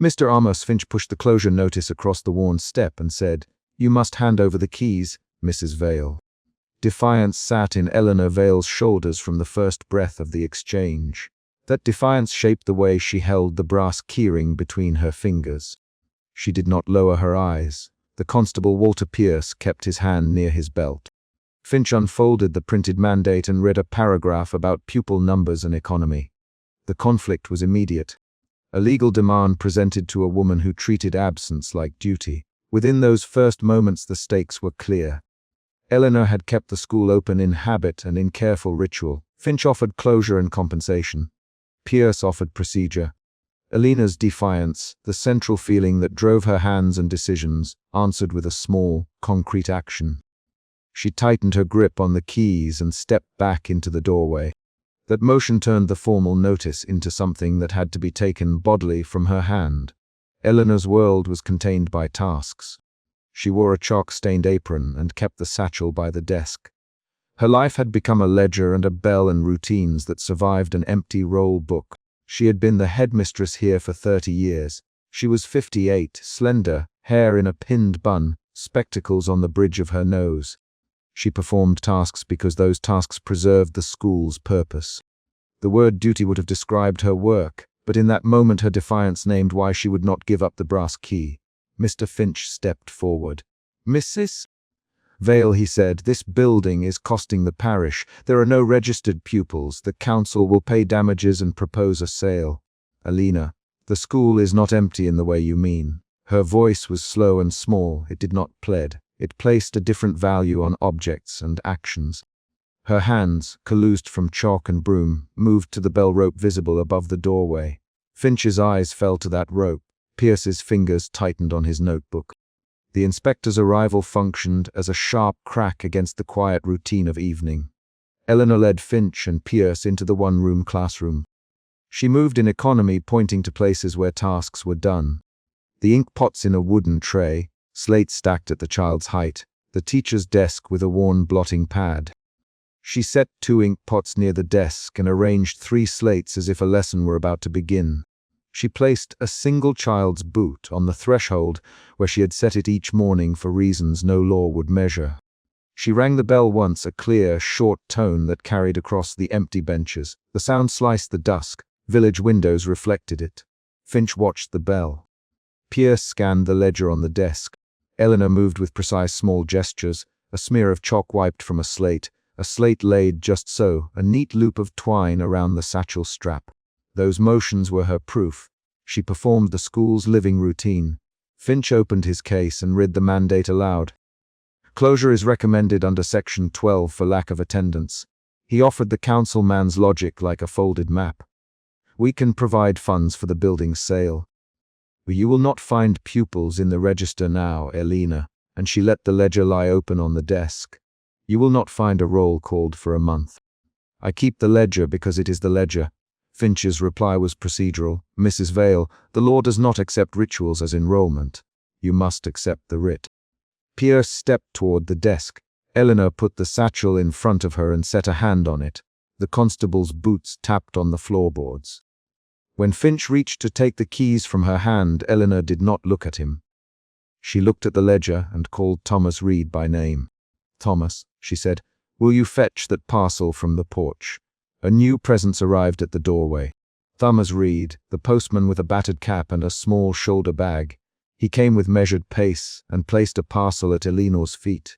Mr. Amos. Finch pushed the closure notice across the worn step and said, "You must hand over the keys, Mrs. Vale." Defiance sat in Eleanor Vale's shoulders from the first breath of the exchange. That defiance shaped the way she held the brass keyring between her fingers. She did not lower her eyes. The constable Walter Pierce kept his hand near his belt. Finch unfolded the printed mandate and read a paragraph about pupil numbers and economy. The conflict was immediate. A legal demand presented to a woman who treated absence like duty. Within those first moments the stakes were clear. Eleanor had kept the school open in habit and in careful ritual. Finch offered closure and compensation. Pierce offered procedure. Eleanor's defiance, the central feeling that drove her hands and decisions, answered with a small, concrete action. She tightened her grip on the keys and stepped back into the doorway. That motion turned the formal notice into something that had to be taken bodily from her hand. Eleanor's world was contained by tasks. She wore a chalk-stained apron and kept the satchel by the desk. Her life had become a ledger and a bell and routines that survived an empty roll book. She had been the headmistress here for 30 years. She was 58, slender, hair in a pinned bun, spectacles on the bridge of her nose. She performed tasks because those tasks preserved the school's purpose. The word duty would have described her work, but in that moment her defiance named why she would not give up the brass key. Mr. Finch stepped forward. "Mrs. Vale," he said, "this building is costing the parish. There are no registered pupils. The council will pay damages and propose a sale. Eleanor, the school is not empty in the way you mean." Her voice was slow and small. It did not plead. It placed a different value on objects and actions. Her hands, calloused from chalk and broom, moved to the bell rope visible above the doorway. Finch's eyes fell to that rope. Pierce's fingers tightened on his notebook. The inspector's arrival functioned as a sharp crack against the quiet routine of evening. Eleanor led Finch and Pierce into the one-room classroom. She moved in economy, pointing to places where tasks were done. The ink pots in a wooden tray, slates stacked at the child's height, the teacher's desk with a worn blotting pad. She set 2 ink pots near the desk and arranged 3 slates as if a lesson were about to begin. She placed a single child's boot on the threshold where she had set it each morning for reasons no law would measure. She rang the bell once, a clear, short tone that carried across the empty benches. The sound sliced the dusk. Village windows reflected it. Finch watched the bell. Pierce scanned the ledger on the desk. Eleanor moved with precise small gestures, a smear of chalk wiped from a slate laid just so, a neat loop of twine around the satchel strap. Those motions were her proof. She performed the school's living routine. Finch opened his case and read the mandate aloud. Closure is recommended under Section 12 for lack of attendance. He offered the councilman's logic like a folded map. We can provide funds for the building's sale. You will not find pupils in the register now, Eleanor, and she let the ledger lie open on the desk. You will not find a roll called for a month. I keep the ledger because it is the ledger. Finch's reply was procedural. Mrs. Vale, the law does not accept rituals as enrollment. You must accept the writ. Pierce stepped toward the desk. Eleanor put the satchel in front of her and set a hand on it. The constable's boots tapped on the floorboards. When Finch reached to take the keys from her hand, Eleanor did not look at him. She looked at the ledger and called Thomas Reed by name. "Thomas," she said, "will you fetch that parcel from the porch?" A new presence arrived at the doorway. Thomas Reed, the postman with a battered cap and a small shoulder bag. He came with measured pace and placed a parcel at Eleanor's feet.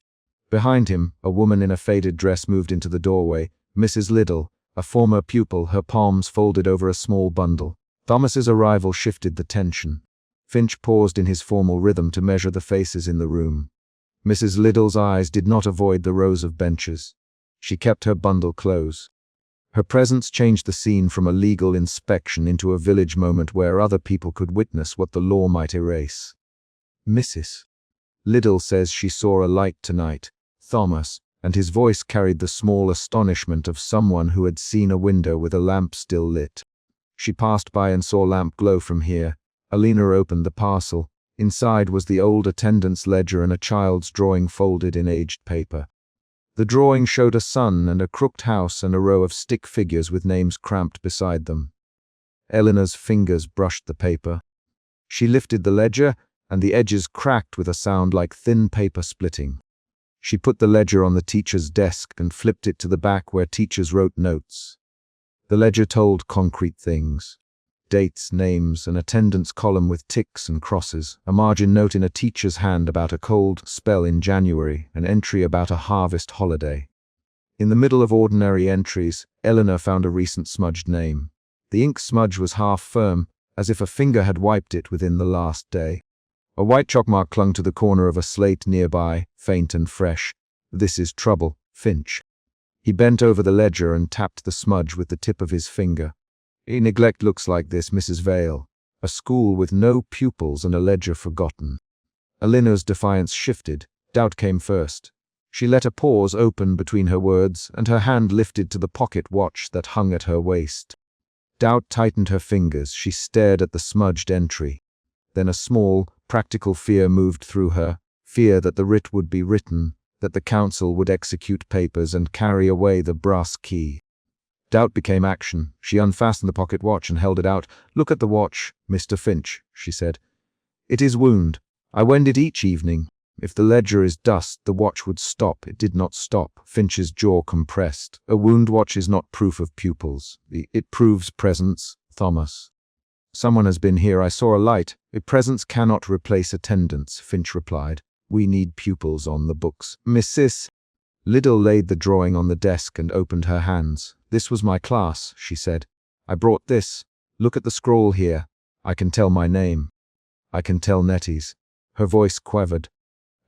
Behind him, a woman in a faded dress moved into the doorway, Mrs. Liddell, a former pupil, her palms folded over a small bundle. Thomas's arrival shifted the tension. Finch paused in his formal rhythm to measure the faces in the room. Mrs. Liddell's eyes did not avoid the rows of benches. She kept her bundle close. Her presence changed the scene from a legal inspection into a village moment where other people could witness what the law might erase. "Mrs. Liddell says she saw a light tonight, Thomas," and his voice carried the small astonishment of someone who had seen a window with a lamp still lit. "She passed by and saw lamp glow from here." Eleanor opened the parcel. Inside was the old attendance ledger and a child's drawing folded in aged paper. The drawing showed a sun and a crooked house and a row of stick figures with names cramped beside them. Eleanor's fingers brushed the paper. She lifted the ledger, and the edges cracked with a sound like thin paper splitting. She put the ledger on the teacher's desk and flipped it to the back where teachers wrote notes. The ledger told concrete things. Dates, names, an attendance column with ticks and crosses, a margin note in a teacher's hand about a cold spell in January, an entry about a harvest holiday. In the middle of ordinary entries, Eleanor found a recent smudged name. The ink smudge was half firm, as if a finger had wiped it within the last day. A white chalk mark clung to the corner of a slate nearby, faint and fresh. "This is trouble, Finch." He bent over the ledger and tapped the smudge with the tip of his finger. "Neglect looks like this, Mrs. Vale. A school with no pupils and a ledger forgotten." Eleanor's defiance shifted. Doubt came first. She let a pause open between her words, and her hand lifted to the pocket watch that hung at her waist. Doubt tightened her fingers. She stared at the smudged entry. Then a small, practical fear moved through her, fear that the writ would be written, that the council would execute papers and carry away the brass key. Doubt became action. She unfastened the pocket watch and held it out. "Look at the watch, Mr. Finch," she said. "It is wound. I wend it each evening. If the ledger is dust, the watch would stop." It did not stop. Finch's jaw compressed. "A wound watch is not proof of pupils. It proves presence, Thomas." "Someone has been here. I saw a light." "A presence cannot replace attendance," Finch replied. "We need pupils on the books." "Mrs. Liddell laid the drawing on the desk and opened her hands. "This was my class," she said. "I brought this. Look at the scroll here. I can tell my name. I can tell Nettie's." Her voice quivered.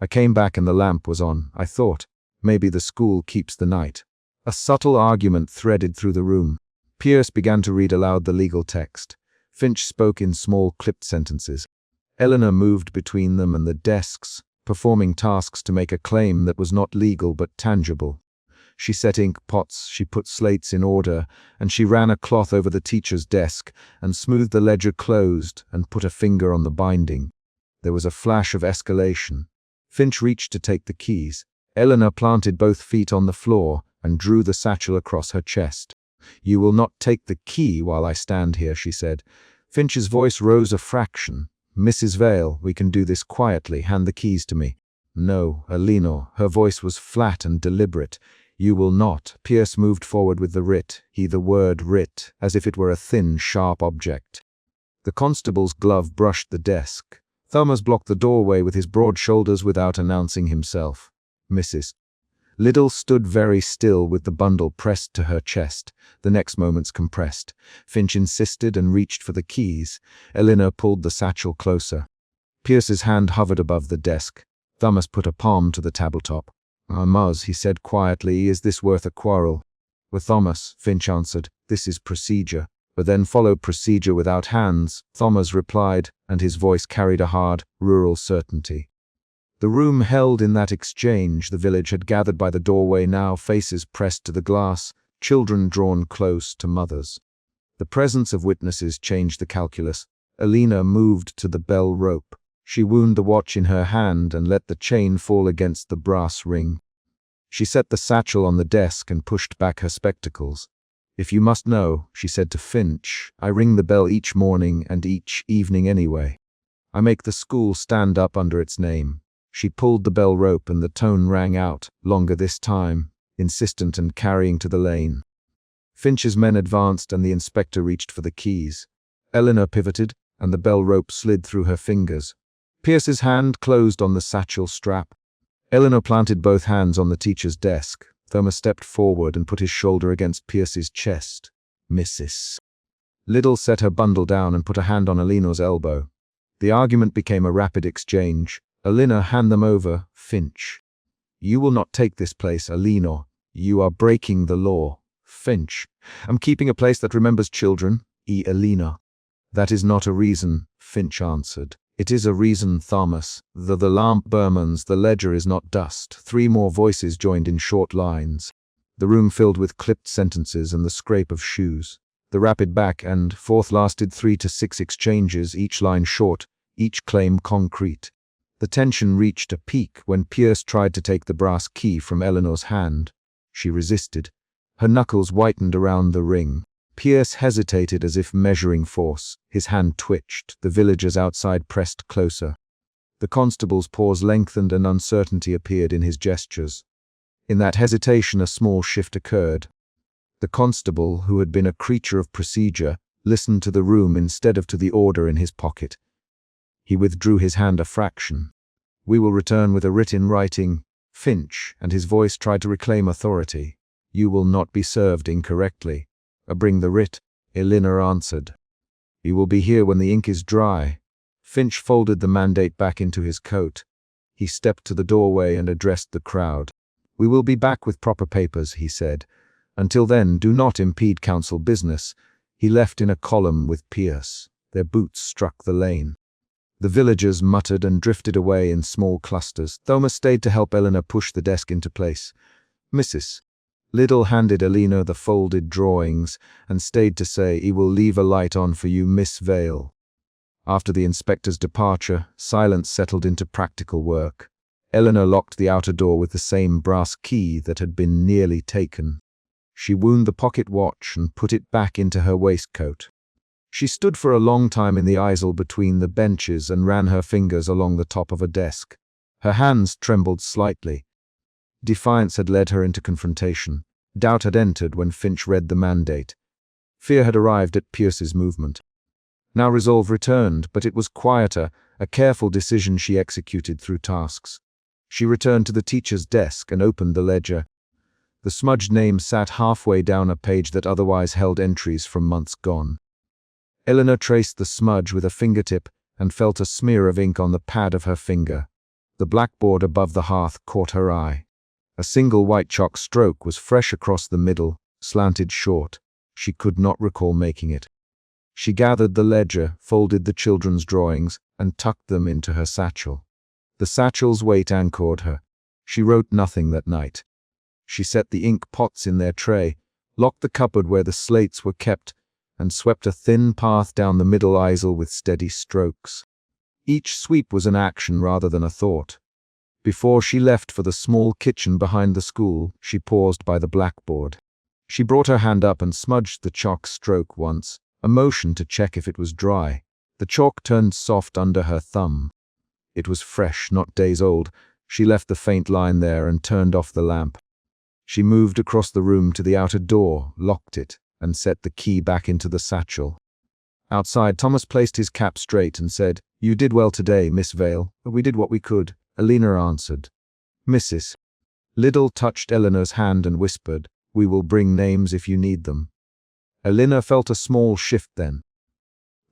"I came back and the lamp was on. I thought, maybe the school keeps the night." A subtle argument threaded through the room. Pierce began to read aloud the legal text. Finch spoke in small, clipped sentences. Eleanor moved between them and the desks, performing tasks to make a claim that was not legal but tangible. She set ink pots, she put slates in order, and she ran a cloth over the teacher's desk and smoothed the ledger closed and put a finger on the binding. There was a flash of escalation. Finch reached to take the keys. Eleanor planted both feet on the floor and drew the satchel across her chest. "You will not take the key while I stand here," she said. Finch's voice rose a fraction. "Mrs. Vale, we can do this quietly. Hand the keys to me." "No, Eleanor." Her voice was flat and deliberate. "You will not." Pierce moved forward with the writ, the word writ, as if it were a thin, sharp object. The constable's glove brushed the desk. Thomas blocked the doorway with his broad shoulders without announcing himself. "Mrs. Liddell stood very still with the bundle pressed to her chest, the next moments compressed. Finch insisted and reached for the keys. Eleanor pulled the satchel closer. Pierce's hand hovered above the desk. Thomas put a palm to the tabletop. "Muzz," he said quietly, "is this worth a quarrel?" "With Thomas," Finch answered, "this is procedure." But then followed procedure without hands, Thomas replied, and his voice carried a hard, rural certainty. The room held in that exchange. The village had gathered by the doorway now, faces pressed to the glass, children drawn close to mothers. The presence of witnesses changed the calculus. Eleanor moved to the bell rope. She wound the watch in her hand and let the chain fall against the brass ring. She set the satchel on the desk and pushed back her spectacles. "If you must know," she said to Finch, "I ring the bell each morning and each evening anyway. I make the school stand up under its name." She pulled the bell rope and the tone rang out, longer this time, insistent and carrying to the lane. Finch's men advanced and the inspector reached for the keys. Eleanor pivoted and the bell rope slid through her fingers. Pierce's hand closed on the satchel strap. Eleanor planted both hands on the teacher's desk. Thomas stepped forward and put his shoulder against Pierce's chest. "Mrs. Liddell set her bundle down and put a hand on Eleanor's elbow. The argument became a rapid exchange. "Eleanor, hand them over, Finch." "You will not take this place, Eleanor. You are breaking the law." "Finch, I'm keeping a place that remembers children." Eleanor. "That is not a reason," Finch answered. "It is a reason, Thomas. The lamp burns, the ledger is not dust." 3 more voices joined in short lines. The room filled with clipped sentences and the scrape of shoes. The rapid back and forth lasted 3 to 6 exchanges, each line short, each claim concrete. The tension reached a peak when Pierce tried to take the brass key from Eleanor's hand. She resisted. Her knuckles whitened around the ring. Pierce hesitated as if measuring force. His hand twitched. The villagers outside pressed closer. The constable's pause lengthened and uncertainty appeared in his gestures. In that hesitation, a small shift occurred. The constable, who had been a creature of procedure, listened to the room instead of to the order in his pocket. He withdrew his hand a fraction. "We will return with a writ in writing, Finch," and his voice tried to reclaim authority. "You will not be served incorrectly." "Bring the writ," Elena answered. "You will be here when the ink is dry." Finch folded the mandate back into his coat. He stepped to the doorway and addressed the crowd. "We will be back with proper papers," he said. "Until then, do not impede council business." He left in a column with Pierce. Their boots struck the lane. The villagers muttered and drifted away in small clusters. Thomas stayed to help Eleanor push the desk into place. Mrs. Liddell handed Elena the folded drawings and stayed to say, "He will leave a light on for you, Miss Vale." After the inspector's departure, silence settled into practical work. Eleanor locked the outer door with the same brass key that had been nearly taken. She wound the pocket watch and put it back into her waistcoat. She stood for a long time in the aisle between the benches and ran her fingers along the top of a desk. Her hands trembled slightly. Defiance had led her into confrontation. Doubt had entered when Finch read the mandate. Fear had arrived at Pierce's movement. Now resolve returned, but it was quieter, a careful decision she executed through tasks. She returned to the teacher's desk and opened the ledger. The smudged name sat halfway down a page that otherwise held entries from months gone. Eleanor traced the smudge with a fingertip and felt a smear of ink on the pad of her finger. The blackboard above the hearth caught her eye. A single white chalk stroke was fresh across the middle, slanted short. She could not recall making it. She gathered the ledger, folded the children's drawings, and tucked them into her satchel. The satchel's weight anchored her. She wrote nothing that night. She set the ink pots in their tray, locked the cupboard where the slates were kept, and swept a thin path down the middle aisle with steady strokes. Each sweep was an action rather than a thought. Before she left for the small kitchen behind the school, she paused by the blackboard. She brought her hand up and smudged the chalk stroke once, a motion to check if it was dry. The chalk turned soft under her thumb. It was fresh, not days old. She left the faint line there and turned off the lamp. She moved across the room to the outer door, locked it, and set the key back into the satchel. Outside, Thomas placed his cap straight and said, "You did well today, Miss Vale. We did what we could." Elena answered. Mrs. Liddell touched Eleanor's hand and whispered, "We will bring names if you need them." Elena felt a small shift then.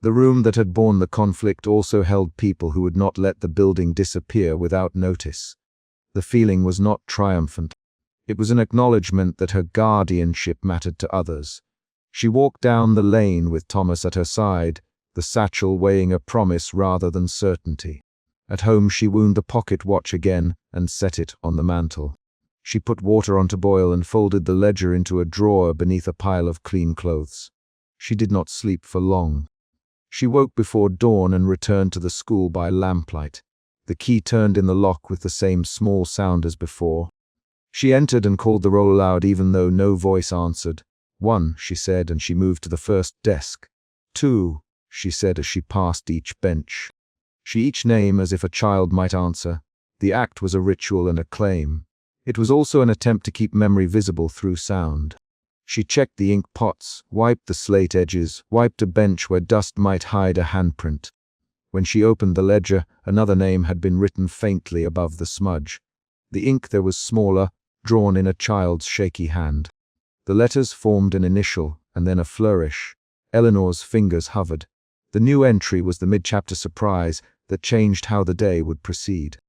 The room that had borne the conflict also held people who would not let the building disappear without notice. The feeling was not triumphant. It was an acknowledgement that her guardianship mattered to others. She walked down the lane with Thomas at her side, the satchel weighing a promise rather than certainty. At home she wound the pocket watch again and set it on the mantel. She put water on to boil and folded the ledger into a drawer beneath a pile of clean clothes. She did not sleep for long. She woke before dawn and returned to the school by lamplight. The key turned in the lock with the same small sound as before. She entered and called the roll aloud even though no voice answered. "1," she said, and she moved to the first desk. "2," she said as she passed each bench. She each name as if a child might answer. The act was a ritual and a claim. It was also an attempt to keep memory visible through sound. She checked the ink pots, wiped the slate edges, wiped a bench where dust might hide a handprint. When she opened the ledger, another name had been written faintly above the smudge. The ink there was smaller, drawn in a child's shaky hand. The letters formed an initial, and then a flourish. Eleanor's fingers hovered. The new entry was the mid-chapter surprise that changed how the day would proceed.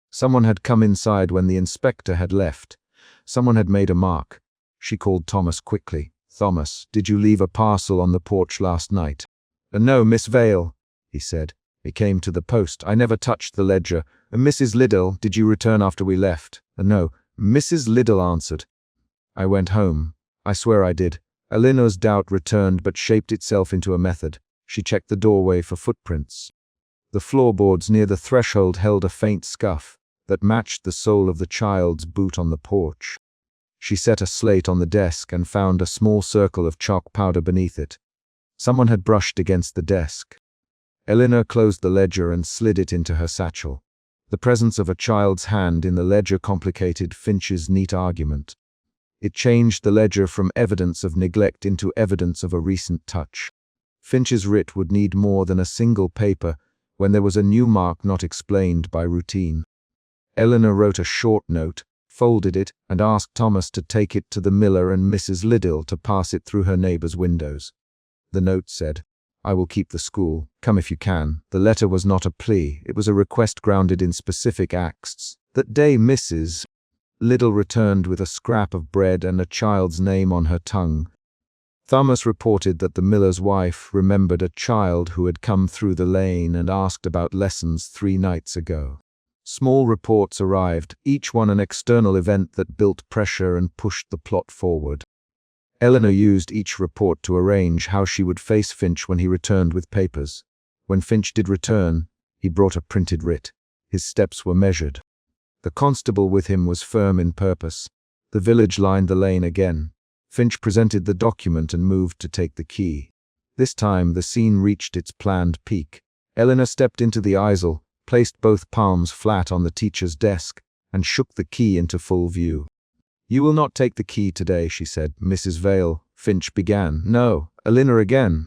Someone had come inside when the inspector had left. Someone had made a mark. She called Thomas quickly. "Thomas, did you leave a parcel on the porch last night?" "No, Miss Vale," he said. It came to the post. "I never touched the ledger." "Mrs. Liddell, did you return after we left?" "No." Mrs. Liddell answered. "I went home. I swear I did." Eleanor's doubt returned but shaped itself into a method. She checked the doorway for footprints. The floorboards near the threshold held a faint scuff that matched the sole of the child's boot on the porch. She set a slate on the desk and found a small circle of chalk powder beneath it. Someone had brushed against the desk. Elinor closed the ledger and slid it into her satchel. The presence of a child's hand in the ledger complicated Finch's neat argument. It changed the ledger from evidence of neglect into evidence of a recent touch. Finch's writ would need more than a single paper when there was a new mark not explained by routine. Elinor wrote a short note, folded it, and asked Thomas to take it to the miller and Mrs. Liddell to pass it through her neighbor's windows. The note said, "I will keep the school. Come if you can." The letter was not a plea. It was a request grounded in specific acts. That day Mrs. Liddell returned with a scrap of bread and a child's name on her tongue. Thomas reported that the miller's wife remembered a child who had come through the lane and asked about lessons 3 nights ago. Small reports arrived, each one an external event that built pressure and pushed the plot forward. Elinor used each report to arrange how she would face Finch when he returned with papers. When Finch did return, he brought a printed writ. His steps were measured. The constable with him was firm in purpose. The village lined the lane again. Finch presented the document and moved to take the key. This time the scene reached its planned peak. Elinor stepped into the easel, placed both palms flat on the teacher's desk, and shook the key into full view. "You will not take the key today," she said. "Mrs. Vale," Finch began. "No." Elinor again.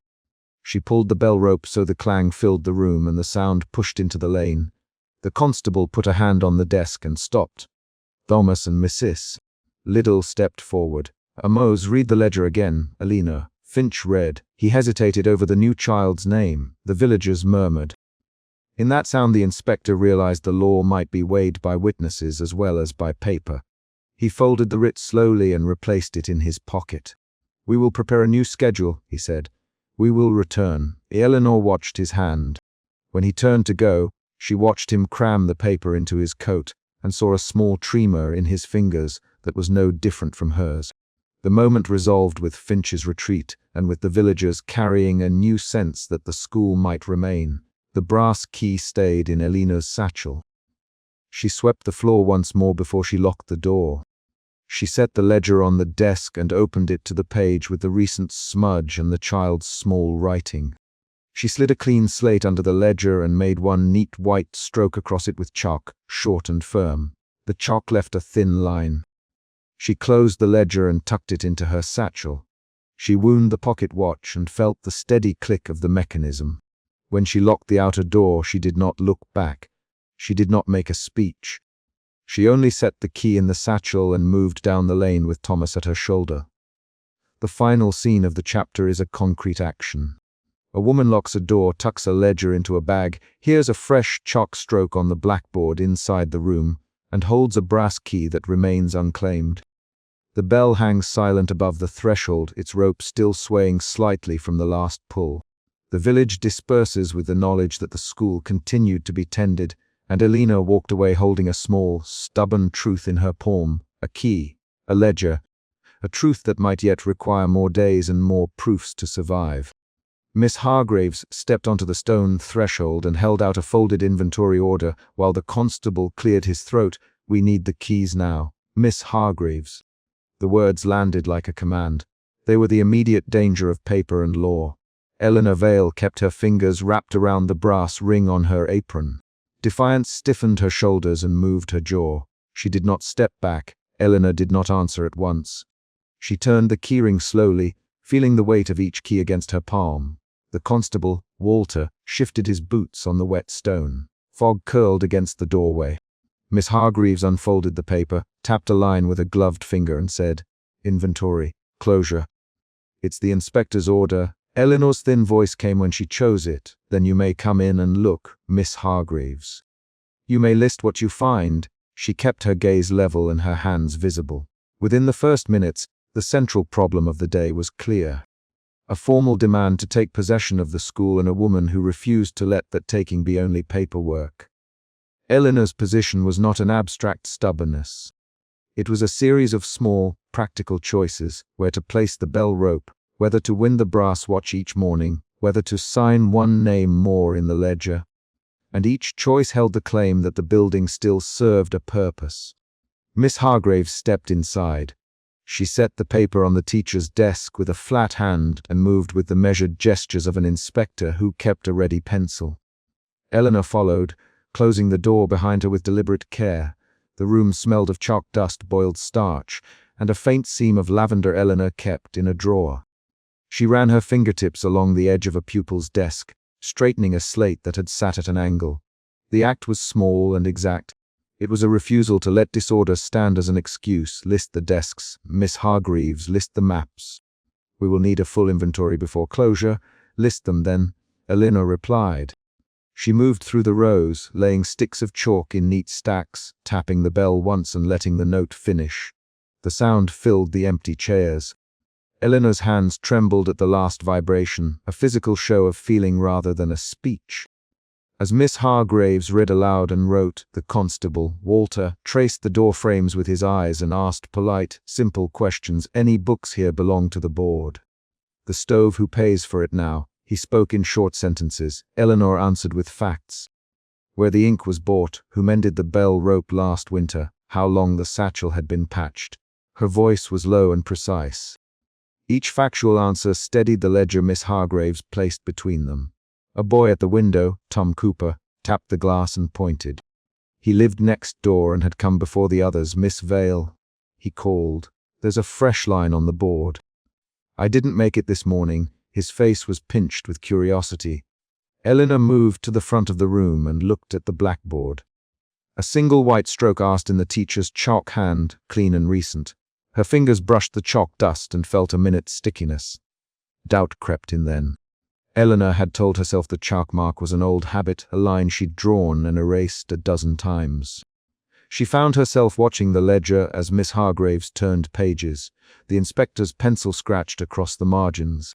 She pulled the bell rope so the clang filled the room and the sound pushed into the lane. The constable put a hand on the desk and stopped. Thomas and Mrs. Liddell stepped forward. "Amos, read the ledger again." Elinor. Finch read. He hesitated over the new child's name. The villagers murmured. In that sound the inspector realized the law might be weighed by witnesses as well as by paper. He folded the writ slowly and replaced it in his pocket. "We will prepare a new schedule," he said. "We will return." Elinor watched his hand. When he turned to go, she watched him cram the paper into his coat and saw a small tremor in his fingers that was no different from hers. The moment resolved with Finch's retreat and with the villagers carrying a new sense that the school might remain. The brass key stayed in Elinor's satchel. She swept the floor once more before she locked the door. She set the ledger on the desk and opened it to the page with the recent smudge and the child's small writing. She slid a clean slate under the ledger and made one neat white stroke across it with chalk, short and firm. The chalk left a thin line. She closed the ledger and tucked it into her satchel. She wound the pocket watch and felt the steady click of the mechanism. When she locked the outer door, she did not look back. She did not make a speech. She only set the key in the satchel and moved down the lane with Thomas at her shoulder. The final scene of the chapter is a concrete action. A woman locks a door, tucks a ledger into a bag, hears a fresh chalk stroke on the blackboard inside the room, and holds a brass key that remains unclaimed. The bell hangs silent above the threshold, its rope still swaying slightly from the last pull. The village disperses with the knowledge that the school continued to be tended, and Elinor walked away holding a small, stubborn truth in her palm, a key, a ledger, a truth that might yet require more days and more proofs to survive. Miss Hargreaves stepped onto the stone threshold and held out a folded inventory order while the constable cleared his throat. "We need the keys now, Miss Hargreaves." The words landed like a command. They were the immediate danger of paper and law. Elinor Vale kept her fingers wrapped around the brass ring on her apron. Defiance stiffened her shoulders and moved her jaw. She did not step back. Elinor did not answer at once. She turned the keyring slowly, feeling the weight of each key against her palm. The constable, Walter, shifted his boots on the wet stone. Fog curled against the doorway. Miss Hargreaves unfolded the paper, tapped a line with a gloved finger and said, "Inventory, closure." "It's the inspector's order." Elinor's thin voice came when she chose it. "Then you may come in and look, Miss Hargreaves. You may list what you find." She kept her gaze level and her hands visible. Within the first minutes, the central problem of the day was clear. A formal demand to take possession of the school and a woman who refused to let that taking be only paperwork. Elinor's position was not an abstract stubbornness. It was a series of small, practical choices: where to place the bell rope, whether to win the brass watch each morning, whether to sign one name more in the ledger. And each choice held the claim that the building still served a purpose. Miss Hargreaves stepped inside. She set the paper on the teacher's desk with a flat hand and moved with the measured gestures of an inspector who kept a ready pencil. Eleanor followed, closing the door behind her with deliberate care. The room smelled of chalk dust, boiled starch, and a faint seam of lavender Eleanor kept in a drawer. She ran her fingertips along the edge of a pupil's desk, straightening a slate that had sat at an angle. The act was small and exact. It was a refusal to let disorder stand as an excuse. List the desks. Miss Hargreaves, list the maps. We will need a full inventory before closure. List them then, Eleanor replied. She moved through the rows, laying sticks of chalk in neat stacks, tapping the bell once and letting the note finish. The sound filled the empty chairs. Eleanor's hands trembled at the last vibration, a physical show of feeling rather than a speech. As Miss Hargreaves read aloud and wrote, the constable, Walter, traced the door frames with his eyes and asked polite, simple questions. Any books here belong to the board? The stove, who pays for it now? He spoke in short sentences. Eleanor answered with facts. Where the ink was bought, who mended the bell rope last winter, how long the satchel had been patched. Her voice was low and precise. Each factual answer steadied the ledger Miss Hargreaves placed between them. A boy at the window, Tom Cooper, tapped the glass and pointed. He lived next door and had come before the others. Miss Vale, he called. There's a fresh line on the board. I didn't make it this morning. His face was pinched with curiosity. Eleanor moved to the front of the room and looked at the blackboard. A single white stroke asked in the teacher's chalk hand, clean and recent. Her fingers brushed the chalk dust and felt a minute's stickiness. Doubt crept in then. Eleanor had told herself the chalk mark was an old habit, a line she'd drawn and erased a dozen times. She found herself watching the ledger as Miss Hargreaves turned pages. The inspector's pencil scratched across the margins.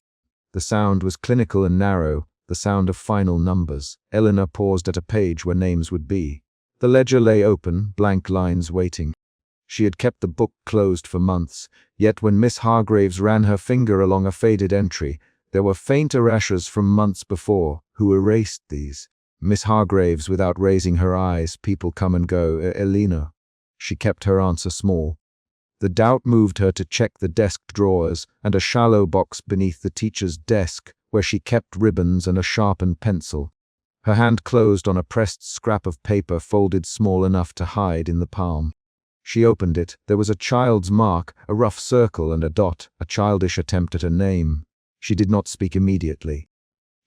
The sound was clinical and narrow, the sound of final numbers. Eleanor paused at a page where names would be. The ledger lay open, blank lines waiting. She had kept the book closed for months, yet when Miss Hargreaves ran her finger along a faded entry, there were faint erasures from months before. Who erased these? Miss Hargreaves, without raising her eyes. People come and go. Eleanor. She kept her answer small. The doubt moved her to check the desk drawers and a shallow box beneath the teacher's desk, where she kept ribbons and a sharpened pencil. Her hand closed on a pressed scrap of paper folded small enough to hide in the palm. She opened it. There was a child's mark, a rough circle and a dot, a childish attempt at a name. She did not speak immediately.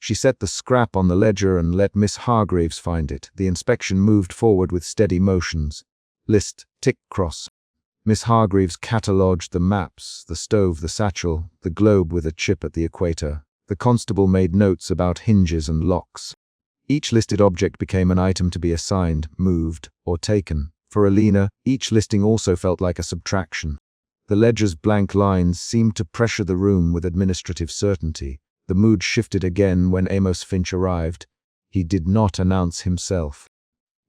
She set the scrap on the ledger and let Miss Hargreaves find it. The inspection moved forward with steady motions. List, tick, cross. Miss Hargreaves catalogued the maps, the stove, the satchel, the globe with a chip at the equator. The constable made notes about hinges and locks. Each listed object became an item to be assigned, moved, or taken. For Eleanor, each listing also felt like a subtraction. The ledger's blank lines seemed to pressure the room with administrative certainty. The mood shifted again when Amos Finch arrived. He did not announce himself.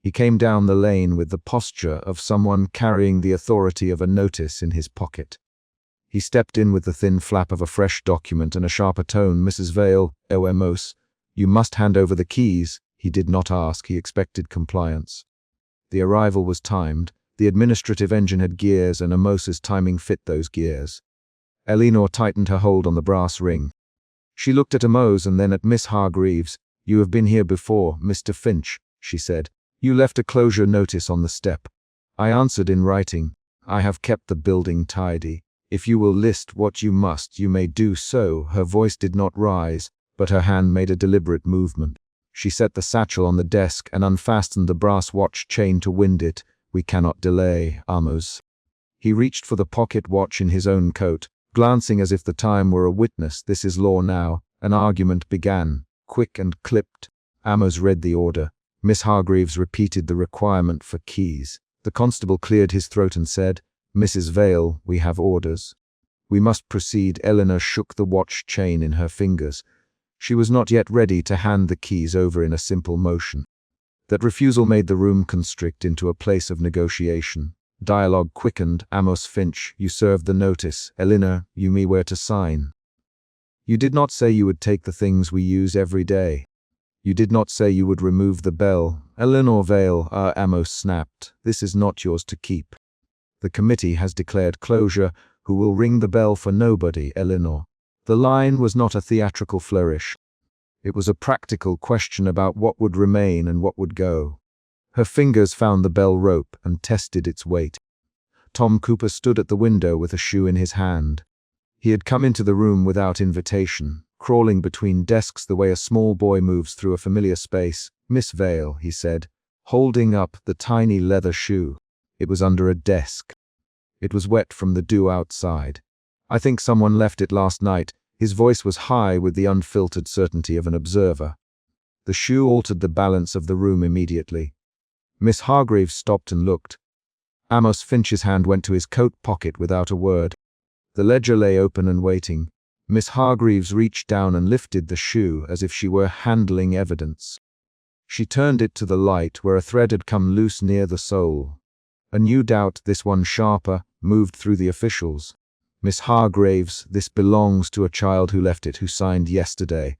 He came down the lane with the posture of someone carrying the authority of a notice in his pocket. He stepped in with the thin flap of a fresh document and a sharper tone. Mrs. Vale, Amos, you must hand over the keys. He did not ask, he expected compliance. The arrival was timed. The administrative engine had gears and Amos's timing fit those gears. Eleanor tightened her hold on the brass ring. She looked at Amos and then at Miss Hargreaves. You have been here before, Mr. Finch, she said. You left a closure notice on the step. I answered in writing. I have kept the building tidy. If you will list what you must, you may do so. Her voice did not rise, but her hand made a deliberate movement. She set the satchel on the desk and unfastened the brass watch chain to wind it. We cannot delay, Amos. He reached for the pocket watch in his own coat, glancing as if the time were a witness. This is law now. An argument began, quick and clipped. Amos read the order. Miss Hargreaves repeated the requirement for keys. The constable cleared his throat and said, Mrs. Vale, we have orders. We must proceed. Eleanor shook the watch chain in her fingers. She was not yet ready to hand the keys over in a simple motion. That refusal made the room constrict into a place of negotiation. Dialogue quickened. Amos Finch, you served the notice. Eleanor, you me where to sign. You did not say you would take the things we use every day. You did not say you would remove the bell. Eleanor Vale, Amos snapped. This is not yours to keep. The committee has declared closure. Who will ring the bell for nobody, Eleanor? The line was not a theatrical flourish. It was a practical question about what would remain and what would go. Her fingers found the bell rope and tested its weight. Tom Cooper stood at the window with a shoe in his hand. He had come into the room without invitation, crawling between desks the way a small boy moves through a familiar space. "Miss Vale," he said, holding up the tiny leather shoe. It was under a desk. It was wet from the dew outside. "I think someone left it last night." His voice was high with the unfiltered certainty of an observer. The shoe altered the balance of the room immediately. Miss Hargreaves stopped and looked. Amos Finch's hand went to his coat pocket without a word. The ledger lay open and waiting. Miss Hargreaves reached down and lifted the shoe as if she were handling evidence. She turned it to the light where a thread had come loose near the sole. A new doubt, this one sharper, moved through the officials. "Miss Hargreaves, this belongs to a child who left it, who signed yesterday."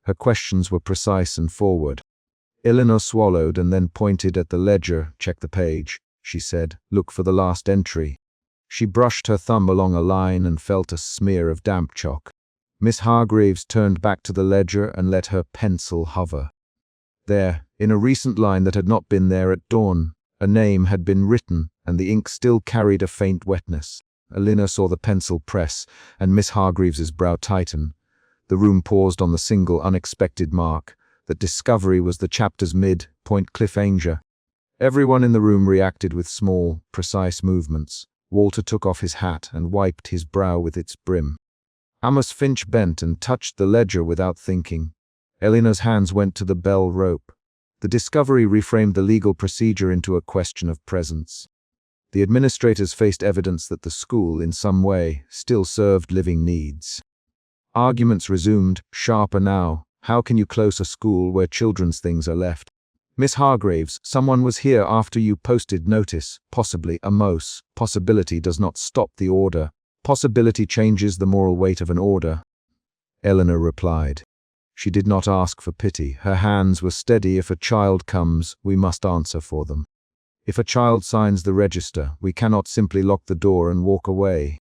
Her questions were precise and forward. Eleanor swallowed and then pointed at the ledger. "Check the page," she said. "Look for the last entry." She brushed her thumb along a line and felt a smear of damp chalk. Miss Hargreaves turned back to the ledger and let her pencil hover. There, in a recent line that had not been there at dawn, a name had been written, and the ink still carried a faint wetness. Eleanor saw the pencil press, and Miss Hargreaves's brow tighten. The room paused on the single unexpected mark, that discovery was the chapter's mid-point cliffhanger. Everyone in the room reacted with small, precise movements. Walter took off his hat and wiped his brow with its brim. Amos Finch bent and touched the ledger without thinking. Eleanor's hands went to the bell rope. The discovery reframed the legal procedure into a question of presence. The administrators faced evidence that the school, in some way, still served living needs. Arguments resumed, sharper now. How can you close a school where children's things are left? "Miss Hargreaves, someone was here after you posted notice. Possibly Amos. Possibility does not stop the order. Possibility changes the moral weight of an order." Eleanor replied. She did not ask for pity. Her hands were steady. "If a child comes, we must answer for them. If a child signs the register, we cannot simply lock the door and walk away."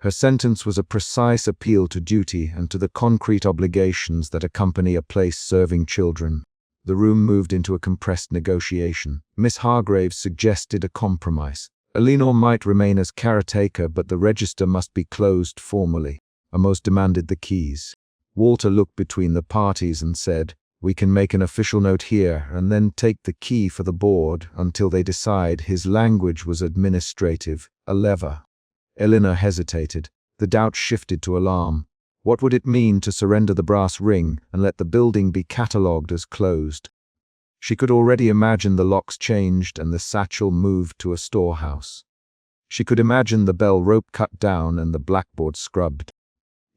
Her sentence was a precise appeal to duty and to the concrete obligations that accompany a place serving children. The room moved into a compressed negotiation. Miss Hargreaves suggested a compromise. Eleanor might remain as caretaker, but the register must be closed formally. Amos demanded the keys. Walter looked between the parties and said, "We can make an official note here and then take the key for the board until they decide." His language was administrative, a lever. Eleanor hesitated. The doubt shifted to alarm. What would it mean to surrender the brass ring and let the building be catalogued as closed? She could already imagine the locks changed and the satchel moved to a storehouse. She could imagine the bell rope cut down and the blackboard scrubbed.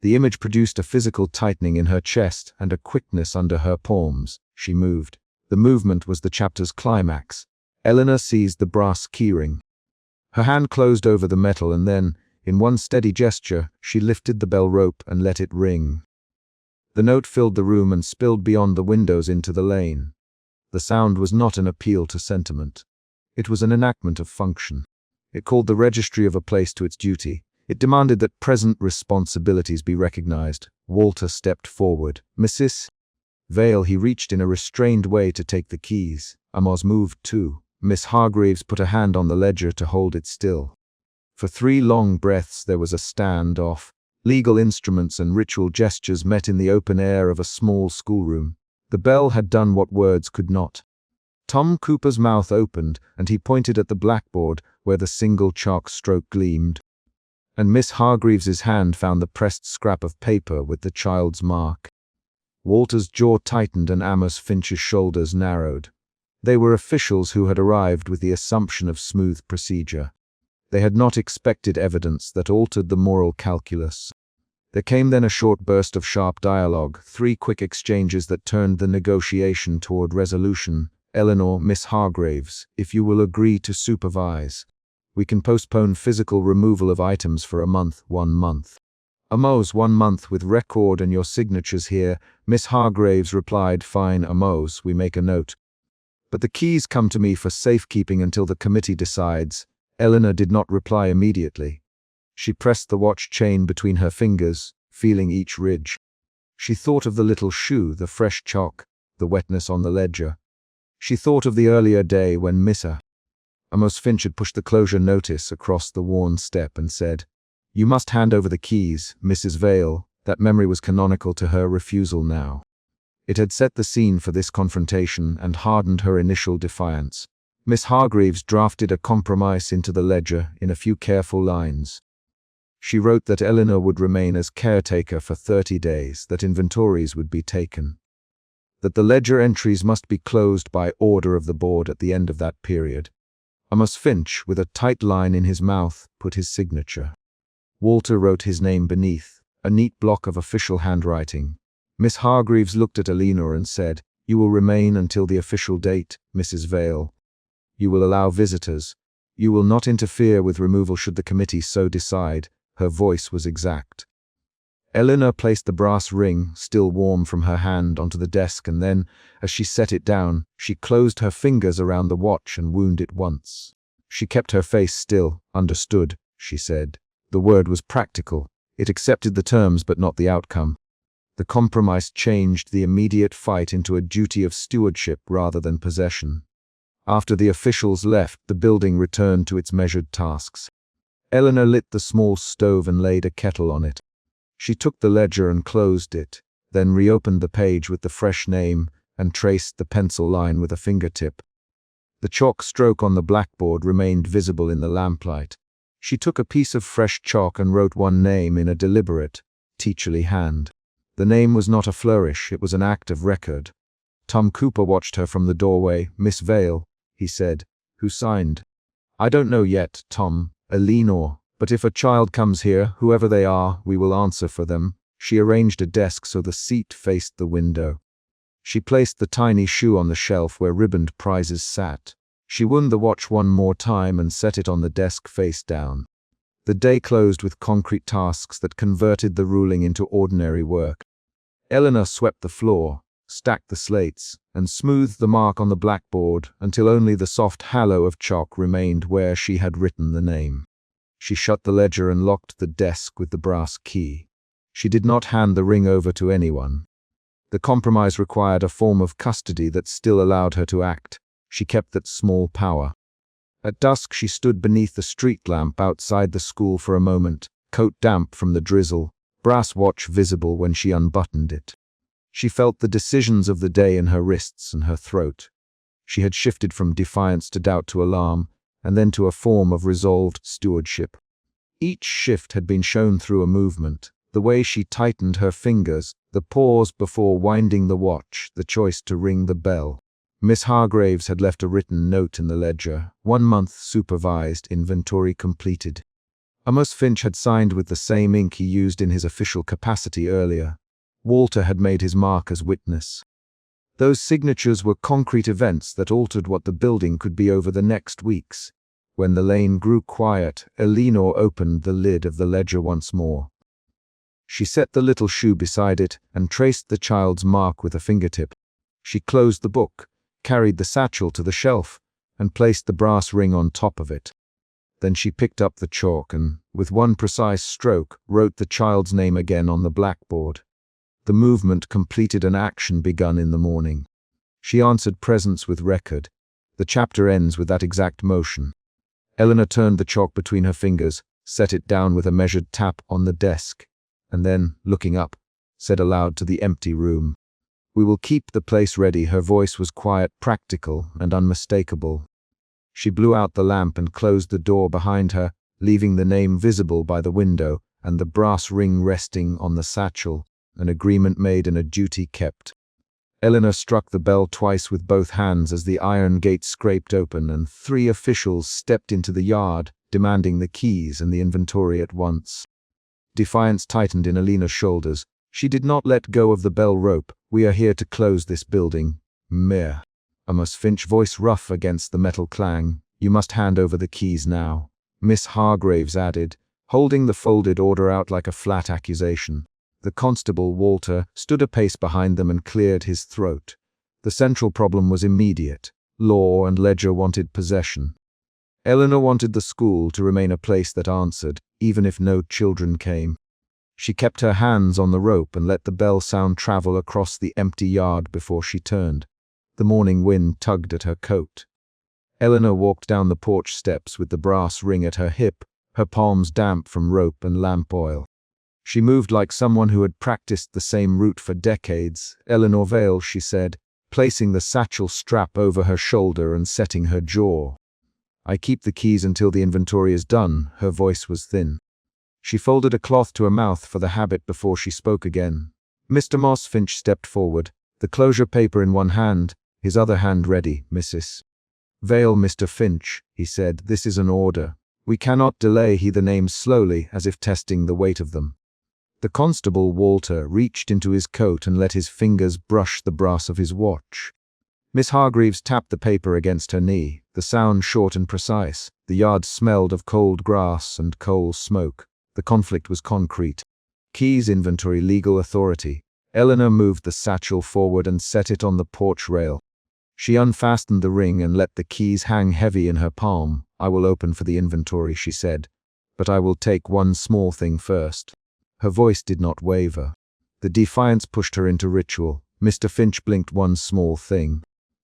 The image produced a physical tightening in her chest and a quickness under her palms. She moved. The movement was the chapter's climax. Eleanor seized the brass keyring. Her hand closed over the metal and then, in one steady gesture, she lifted the bell rope and let it ring. The note filled the room and spilled beyond the windows into the lane. The sound was not an appeal to sentiment. It was an enactment of function. It called the registry of a place to its duty. It demanded that present responsibilities be recognized. Walter stepped forward. "Mrs. Vale," he reached in a restrained way to take the keys. Amos moved too. Miss Hargreaves put a hand on the ledger to hold it still. For 3 long breaths there was a stand-off. Legal instruments and ritual gestures met in the open air of a small schoolroom. The bell had done what words could not. Tom Cooper's mouth opened, and he pointed at the blackboard where the single chalk stroke gleamed. And Miss Hargreaves's hand found the pressed scrap of paper with the child's mark. Walter's jaw tightened and Amos Finch's shoulders narrowed. They were officials who had arrived with the assumption of smooth procedure. They had not expected evidence that altered the moral calculus. There came then a short burst of sharp dialogue, 3 quick exchanges that turned the negotiation toward resolution. "Eleanor, Miss Hargreaves, if you will agree to supervise, we can postpone physical removal of items for a month, 1 month. Amos, 1 month with record and your signatures here." Miss Hargreaves replied, "Fine, Amos, we make a note. But the keys come to me for safekeeping until the committee decides." Eleanor did not reply immediately. She pressed the watch chain between her fingers, feeling each ridge. She thought of the little shoe, the fresh chalk, the wetness on the ledger. She thought of the earlier day when Amos Finch had pushed the closure notice across the worn step and said, "You must hand over the keys, Mrs. Vale." That memory was canonical to her refusal now. It had set the scene for this confrontation and hardened her initial defiance. Miss Hargreaves drafted a compromise into the ledger in a few careful lines. She wrote that Eleanor would remain as caretaker for 30 days, that inventories would be taken, that the ledger entries must be closed by order of the board at the end of that period. Amos Finch, with a tight line in his mouth, put his signature. Walter wrote his name beneath, a neat block of official handwriting. Miss Hargreaves looked at Eleanor and said, "You will remain until the official date, Mrs. Vale. You will allow visitors. You will not interfere with removal should the committee so decide." Her voice was exact. Eleanor placed the brass ring, still warm from her hand, onto the desk, and then, as she set it down, she closed her fingers around the watch and wound it once. She kept her face still. "Understood," she said. The word was practical. It accepted the terms but not the outcome. The compromise changed the immediate fight into a duty of stewardship rather than possession. After the officials left, the building returned to its measured tasks. Eleanor lit the small stove and laid a kettle on it. She took the ledger and closed it, then reopened the page with the fresh name and traced the pencil line with a fingertip. The chalk stroke on the blackboard remained visible in the lamplight. She took a piece of fresh chalk and wrote one name in a deliberate, teacherly hand. The name was not a flourish, it was an act of record. Tom Cooper watched her from the doorway. "Miss Vale," he said. "Who signed?" "I don't know yet, Tom. Eleanor. But if a child comes here, whoever they are, we will answer for them." She arranged a desk so the seat faced the window. She placed the tiny shoe on the shelf where ribboned prizes sat. She wound the watch one more time and set it on the desk face down. The day closed with concrete tasks that converted the ruling into ordinary work. Eleanor swept the floor, stacked the slates, and smoothed the mark on the blackboard until only the soft halo of chalk remained where she had written the name. She shut the ledger and locked the desk with the brass key. She did not hand the ring over to anyone. The compromise required a form of custody that still allowed her to act. She kept that small power. At dusk she stood beneath the street lamp outside the school for a moment, coat damp from the drizzle, brass watch visible when she unbuttoned it. She felt the decisions of the day in her wrists and her throat. She had shifted from defiance to doubt to alarm, and then to a form of resolved stewardship. Each shift had been shown through a movement, the way she tightened her fingers, the pause before winding the watch, the choice to ring the bell. Miss Hargreaves had left a written note in the ledger, 1 month supervised, inventory completed. Amos Finch had signed with the same ink he used in his official capacity earlier. Walter had made his mark as witness. Those signatures were concrete events that altered what the building could be over the next weeks. When the lane grew quiet, Eleanor opened the lid of the ledger once more. She set the little shoe beside it and traced the child's mark with a fingertip. She closed the book, carried the satchel to the shelf, and placed the brass ring on top of it. Then she picked up the chalk and, with one precise stroke, wrote the child's name again on the blackboard. The movement completed an action begun in the morning. She answered presence with record. The chapter ends with that exact motion. Eleanor turned the chalk between her fingers, set it down with a measured tap on the desk, and then, looking up, said aloud to the empty room, "We will keep the place ready." Her voice was quiet, practical, and unmistakable. She blew out the lamp and closed the door behind her, leaving the name visible by the window and the brass ring resting on the satchel, an agreement made and a duty kept. Eleanor struck the bell twice with both hands as the iron gate scraped open and 3 officials stepped into the yard, demanding the keys and the inventory at once. Defiance tightened in Eleanor's shoulders. She did not let go of the bell rope. "We are here to close this building, Mayor." Amos Finch's voice rough against the metal clang. "You must hand over the keys now," Miss Hargreaves added, holding the folded order out like a flat accusation. The constable, Walter, stood a pace behind them and cleared his throat. The central problem was immediate. Law and ledger wanted possession. Eleanor wanted the school to remain a place that answered, even if no children came. She kept her hands on the rope and let the bell sound travel across the empty yard before she turned. The morning wind tugged at her coat. Eleanor walked down the porch steps with the brass ring at her hip, her palms damp from rope and lamp oil. She moved like someone who had practiced the same route for decades. "Eleanor Vale," she said, placing the satchel strap over her shoulder and setting her jaw. "I keep the keys until the inventory is done." Her voice was thin. She folded a cloth to her mouth for the habit before she spoke again. Mr. Moss Finch stepped forward, the closure paper in one hand, his other hand ready. "Mrs. Vale, Mr. Finch," he said, "this is an order. We cannot delay." He the names slowly, as if testing the weight of them. The constable, Walter, reached into his coat and let his fingers brush the brass of his watch. Miss Hargreaves tapped the paper against her knee, the sound short and precise. The yard smelled of cold grass and coal smoke. The conflict was concrete. Keys, inventory, legal authority. Eleanor moved the satchel forward and set it on the porch rail. She unfastened the ring and let the keys hang heavy in her palm. "I will open for the inventory," she said, "but I will take one small thing first." Her voice did not waver. The defiance pushed her into ritual. Mr. Finch blinked. "One small thing?"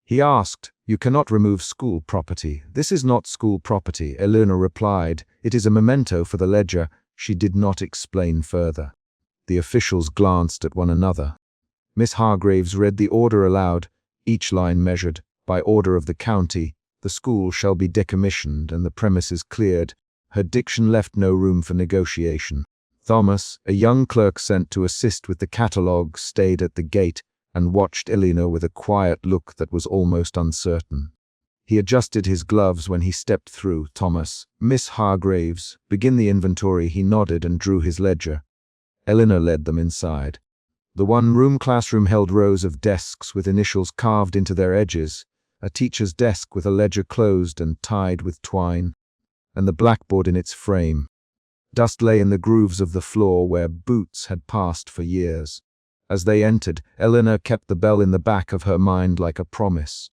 He asked. "You cannot remove school property." "This is not school property," Eleanor replied. "It is a memento for the ledger." She did not explain further. The officials glanced at one another. Miss Hargreaves read the order aloud, each line measured. "By order of the county, the school shall be decommissioned and the premises cleared." Her diction left no room for negotiation. Thomas, a young clerk sent to assist with the catalogue, stayed at the gate and watched Eleanor with a quiet look that was almost uncertain. He adjusted his gloves when he stepped through. "Thomas, Miss Hargreaves, begin the inventory." He nodded and drew his ledger. Eleanor led them inside. The one-room classroom held rows of desks with initials carved into their edges, a teacher's desk with a ledger closed and tied with twine, and the blackboard in its frame. Dust lay in the grooves of the floor where boots had passed for years. As they entered, Eleanor kept the bell in the back of her mind like a promise.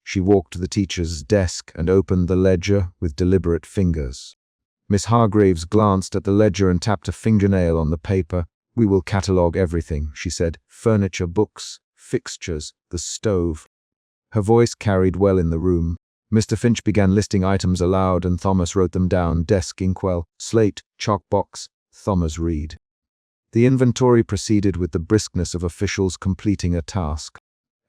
She walked to the teacher's desk and opened the ledger with deliberate fingers. Miss Hargreaves glanced at the ledger and tapped a fingernail on the paper. "We will catalogue everything," she said. "Furniture, books, fixtures, the stove." Her voice carried well in the room. Mr. Finch began listing items aloud and Thomas wrote them down. "Desk, inkwell, slate, chalk box." Thomas read. The inventory proceeded with the briskness of officials completing a task.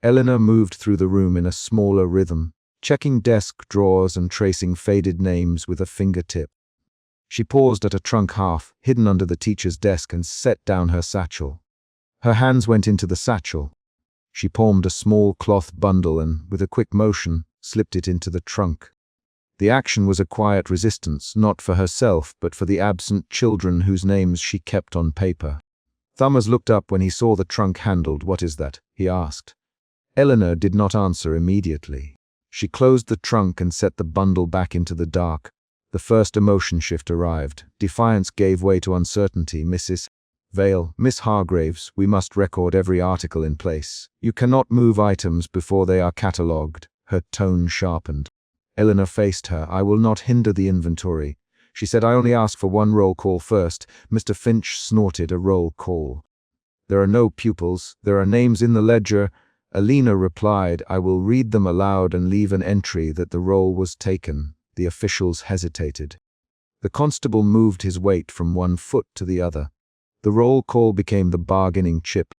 Eleanor moved through the room in a smaller rhythm, checking desk drawers and tracing faded names with a fingertip. She paused at a trunk half hidden under the teacher's desk and set down her satchel. Her hands went into the satchel. She palmed a small cloth bundle and, with a quick motion, slipped it into the trunk. The action was a quiet resistance, not for herself, but for the absent children whose names she kept on paper. Thomas looked up when he saw the trunk handled. "What is that?" he asked. Eleanor did not answer immediately. She closed the trunk and set the bundle back into the dark. The first emotion shift arrived. Defiance gave way to uncertainty. "Mrs. Vale, Miss Hargreaves, we must record every article in place. You cannot move items before they are catalogued." Her tone sharpened. Eleanor faced her. "I will not hinder the inventory," she said. "I only ask for one roll call first." Mr. Finch snorted. "A roll call? There are no pupils. There are names in the ledger." Eleanor replied, "I will read them aloud and leave an entry that the roll was taken." The officials hesitated. The constable moved his weight from one foot to the other. The roll call became the bargaining chip.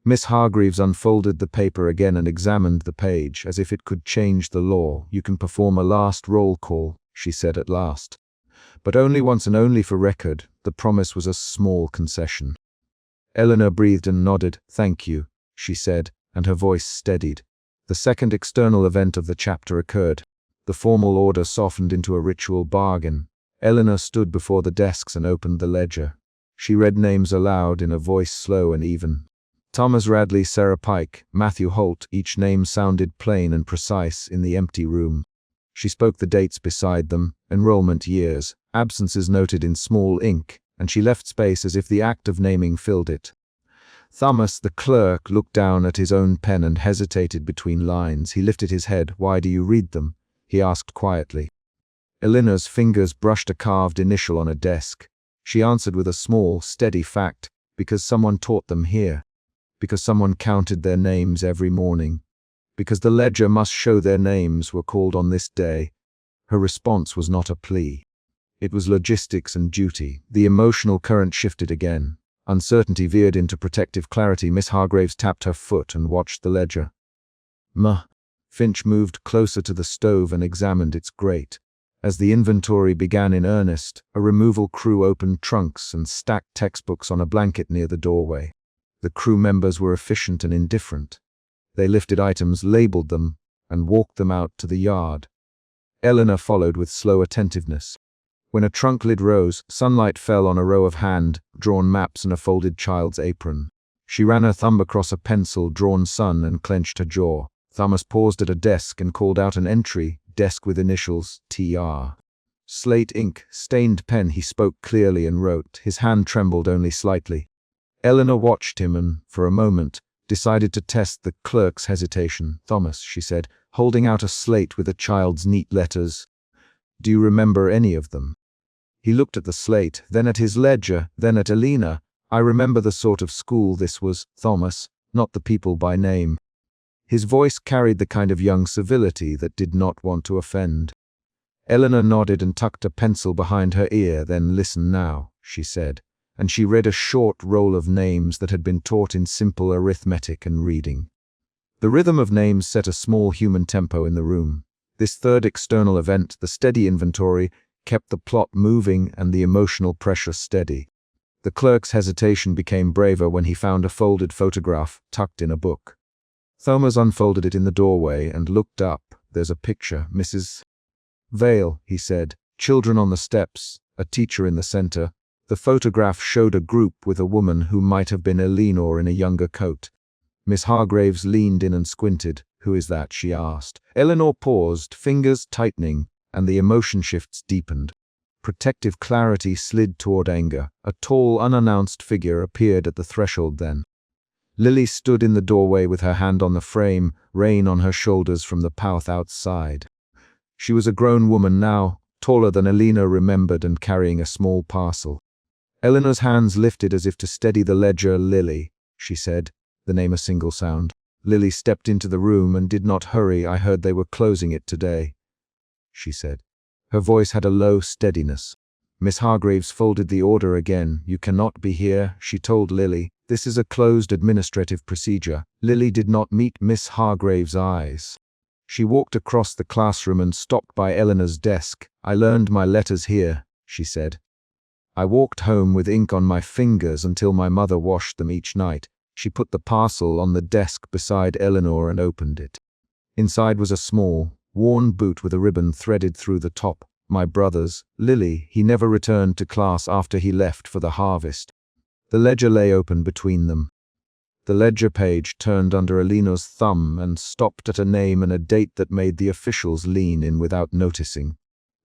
Miss Hargreaves unfolded the paper again and examined the page, as if it could change the law. "You can perform a last roll call," she said at last. "But only once and only for record." The promise was a small concession. Eleanor breathed and nodded. "Thank you," she said, and her voice steadied. The second external event of the chapter occurred. The formal order softened into a ritual bargain. Eleanor stood before the desks and opened the ledger. She read names aloud in a voice slow and even. Thomas Radley, Sarah Pike, Matthew Holt. Each name sounded plain and precise in the empty room. She spoke the dates beside them, enrollment years, absences noted in small ink, and she left space as if the act of naming filled it. Thomas, the clerk, looked down at his own pen and hesitated between lines. He lifted his head. "Why do you read them?" he asked quietly. Eleanor's fingers brushed a carved initial on a desk. She answered with a small, steady fact, because someone taught them here. Because someone counted their names every morning. Because the ledger must show their names were called on this day. Her response was not a plea. It was logistics and duty. The emotional current shifted again. Uncertainty veered into protective clarity. Miss Hargraves tapped her foot and watched the ledger. Finch moved closer to the stove and examined its grate. As the inventory began in earnest, a removal crew opened trunks and stacked textbooks on a blanket near the doorway. The crew members were efficient and indifferent. They lifted items, labeled them, and walked them out to the yard. Eleanor followed with slow attentiveness. When a trunk lid rose, sunlight fell on a row of hand-drawn maps and a folded child's apron. She ran her thumb across a pencil-drawn sun and clenched her jaw. Thomas paused at a desk and called out an entry, desk with initials, TR. Slate ink, stained pen. He spoke clearly and wrote. His hand trembled only slightly. Eleanor watched him and, for a moment, decided to test the clerk's hesitation. Thomas, she said, holding out a slate with a child's neat letters. Do you remember any of them? He looked at the slate, then at his ledger, then at Eleanor. I remember the sort of school this was, Thomas, not the people by name. His voice carried the kind of young civility that did not want to offend. Eleanor nodded and tucked a pencil behind her ear. Then listen now, she said, and she read a short roll of names that had been taught in simple arithmetic and reading. The rhythm of names set a small human tempo in the room. This third external event, the steady inventory, kept the plot moving and the emotional pressure steady. The clerk's hesitation became braver when he found a folded photograph tucked in a book. Thomas unfolded it in the doorway and looked up. There's a picture, Mrs. Vale, he said. Children on the steps, a teacher in the center. The photograph showed a group with a woman who might have been Eleanor in a younger coat. Miss Hargraves leaned in and squinted. Who is that? She asked. Eleanor paused, fingers tightening, and the emotion shifts deepened. Protective clarity slid toward anger. A tall, unannounced figure appeared at the threshold then. Lily stood in the doorway with her hand on the frame, rain on her shoulders from the path outside. She was a grown woman now, taller than Eleanor remembered and carrying a small parcel. Eleanor's hands lifted as if to steady the ledger. Lily, she said, the name a single sound. Lily stepped into the room and did not hurry. I heard they were closing it today, she said. Her voice had a low steadiness. Miss Hargraves folded the order again. You cannot be here, she told Lily. This is a closed administrative procedure. Lily did not meet Miss Hargraves' eyes. She walked across the classroom and stopped by Eleanor's desk. I learned my letters here, she said. I walked home with ink on my fingers until my mother washed them each night. She put the parcel on the desk beside Eleanor and opened it. Inside was a small, worn boot with a ribbon threaded through the top. My brother's, Lily. He never returned to class after he left for the harvest. The ledger lay open between them. The ledger page turned under Eleanor's thumb and stopped at a name and a date that made the officials lean in without noticing.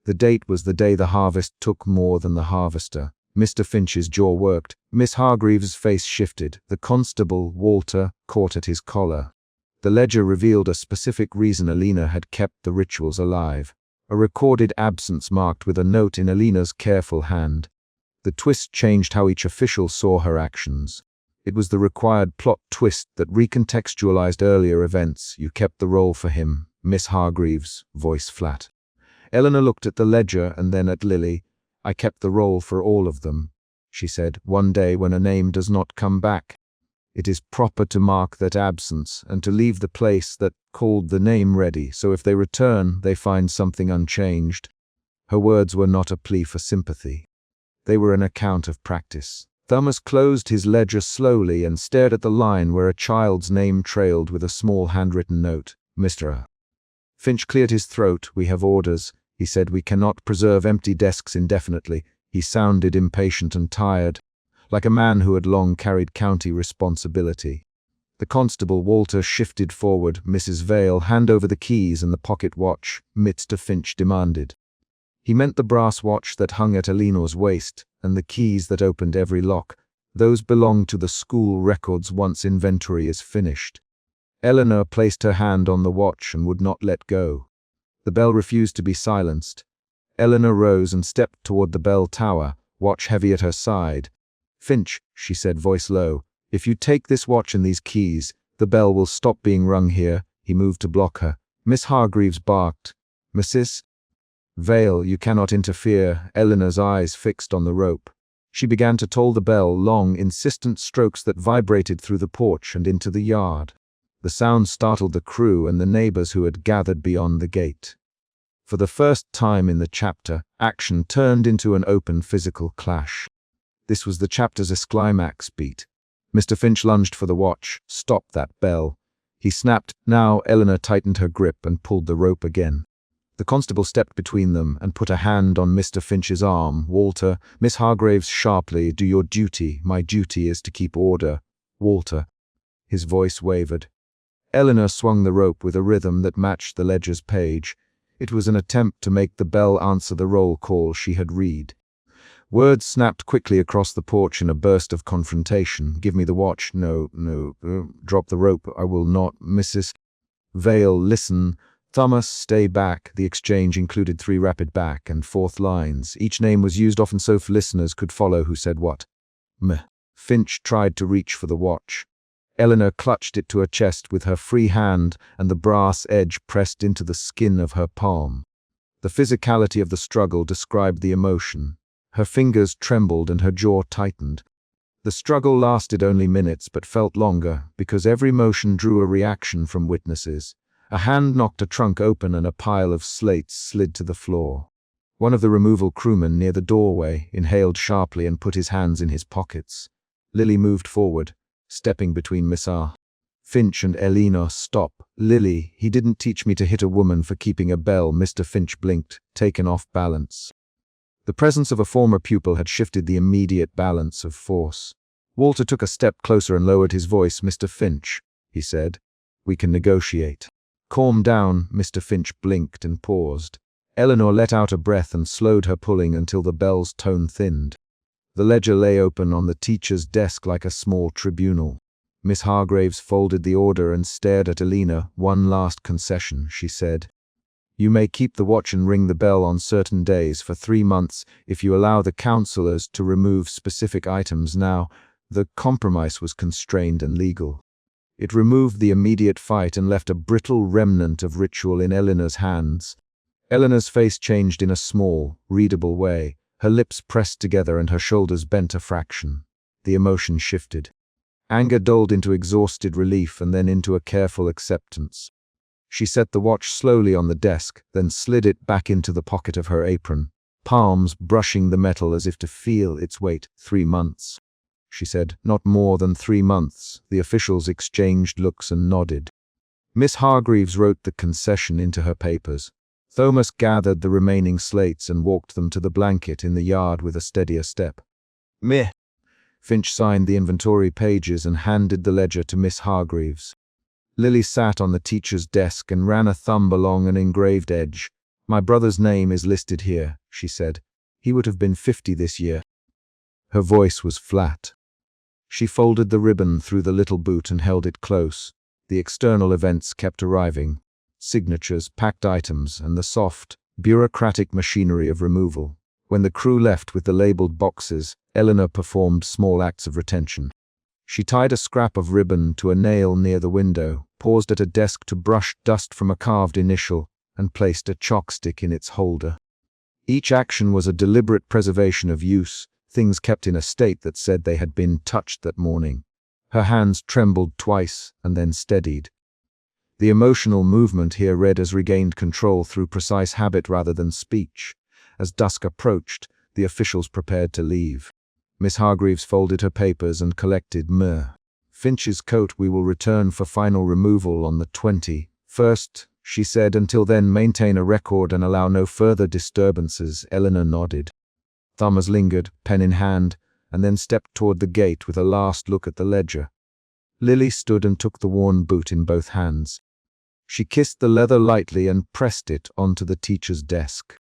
The date was the day the harvest took more than the harvester. Mr. Finch's jaw worked. Miss Hargreaves' face shifted. The constable, Walter, caught at his collar. The ledger revealed a specific reason Eleanor had kept the rituals alive. A recorded absence marked with a note in Eleanor's careful hand. The twist changed how each official saw her actions. It was the required plot twist that recontextualized earlier events. You kept the role for him, Miss Hargreaves, voice flat. Eleanor looked at the ledger and then at Lily. I kept the role for all of them, she said. One day when a name does not come back, it is proper to mark that absence and to leave the place that called the name ready, so if they return, they find something unchanged. Her words were not a plea for sympathy. They were an account of practice. Thomas closed his ledger slowly and stared at the line where a child's name trailed with a small handwritten note. Mr. Finch cleared his throat. We have orders, he said. We cannot preserve empty desks indefinitely. He sounded impatient and tired, like a man who had long carried county responsibility. The constable, Walter, shifted forward. Mrs. Vale, hand over the keys and the pocket watch, Mr. Finch demanded. He meant the brass watch that hung at Eleanor's waist, and the keys that opened every lock. Those belonged to the school records once inventory is finished. Eleanor placed her hand on the watch and would not let go. The bell refused to be silenced. Eleanor rose and stepped toward the bell tower, watch heavy at her side. "Finch," she said, voice low, "if you take this watch and these keys, the bell will stop being rung here." He moved to block her. Miss Hargreaves barked. "Mrs. Vale, you cannot interfere." Eleanor's eyes fixed on the rope. She began to toll the bell, long, insistent strokes that vibrated through the porch and into the yard. The sound startled the crew and the neighbors who had gathered beyond the gate. For the first time in the chapter, action turned into an open physical clash. This was the chapter's climax beat. Mr. Finch lunged for the watch. "Stop that bell." He snapped. Now Eleanor tightened her grip and pulled the rope again. The constable stepped between them and put a hand on Mr. Finch's arm. "Walter," Miss Hargreaves sharply, "do your duty. My duty is to keep order." "Walter." His voice wavered. Eleanor swung the rope with a rhythm that matched the ledger's page. It was an attempt to make the bell answer the roll call she had read. Words snapped quickly across the porch in a burst of confrontation. "Give me the watch." "No, no." "Drop the rope." "I will not." "Mrs. Vale, listen." "Thomas, stay back." The exchange included 3 rapid back and forth lines. Each name was used often so listeners could follow who said what. Finch tried to reach for the watch. Eleanor clutched it to her chest with her free hand, and the brass edge pressed into the skin of her palm. The physicality of the struggle described the emotion. Her fingers trembled and her jaw tightened. The struggle lasted only minutes but felt longer, because every motion drew a reaction from witnesses. A hand knocked a trunk open and a pile of slates slid to the floor. One of the removal crewmen near the doorway inhaled sharply and put his hands in his pockets. Lily moved forward, stepping between Miss Finch and Eleanor. "Stop." "Lily, he didn't teach me to hit a woman for keeping a bell." Mr. Finch blinked, taken off balance. The presence of a former pupil had shifted the immediate balance of force. Walter took a step closer and lowered his voice. "Mr. Finch," he said, "we can negotiate." "Calm down." Mr. Finch blinked and paused. Eleanor let out a breath and slowed her pulling until the bell's tone thinned. The ledger lay open on the teacher's desk like a small tribunal. Miss Hargreaves folded the order and stared at Eleanor. "One last concession," she said. "You may keep the watch and ring the bell on certain days for 3 months if you allow the counselors to remove specific items." Now, the compromise was constrained and legal. It removed the immediate fight and left a brittle remnant of ritual in Eleanor's hands. Eleanor's face changed in a small, readable way. Her lips pressed together and her shoulders bent a fraction. The emotion shifted. Anger dulled into exhausted relief and then into a careful acceptance. She set the watch slowly on the desk, then slid it back into the pocket of her apron, palms brushing the metal as if to feel its weight. 3 months, she said. "Not more than 3 months." The officials exchanged looks and nodded. Miss Hargreaves wrote the concession into her papers. Thomas gathered the remaining slates and walked them to the blanket in the yard with a steadier step. "Meh." Finch signed the inventory pages and handed the ledger to Miss Hargreaves. Lily sat on the teacher's desk and ran a thumb along an engraved edge. "My brother's name is listed here," she said. "He would have been 50 this year." Her voice was flat. She folded the ribbon through the little boot and held it close. The external events kept arriving. Signatures, packed items, and the soft, bureaucratic machinery of removal. When the crew left with the labeled boxes, Eleanor performed small acts of retention. She tied a scrap of ribbon to a nail near the window, paused at a desk to brush dust from a carved initial, and placed a chalkstick in its holder. Each action was a deliberate preservation of use, things kept in a state that said they had been touched that morning. Her hands trembled twice and then steadied. The emotional movement here read as regained control through precise habit rather than speech. As dusk approached, the officials prepared to leave. Miss Hargreaves folded her papers and collected Finch's coat. "We will return for final removal on the 21st, she said. "Until then, maintain a record and allow no further disturbances." Eleanor nodded. Thomas lingered, pen in hand, and then stepped toward the gate with a last look at the ledger. Lily stood and took the worn boot in both hands. She kissed the leather lightly and pressed it onto the teacher's desk.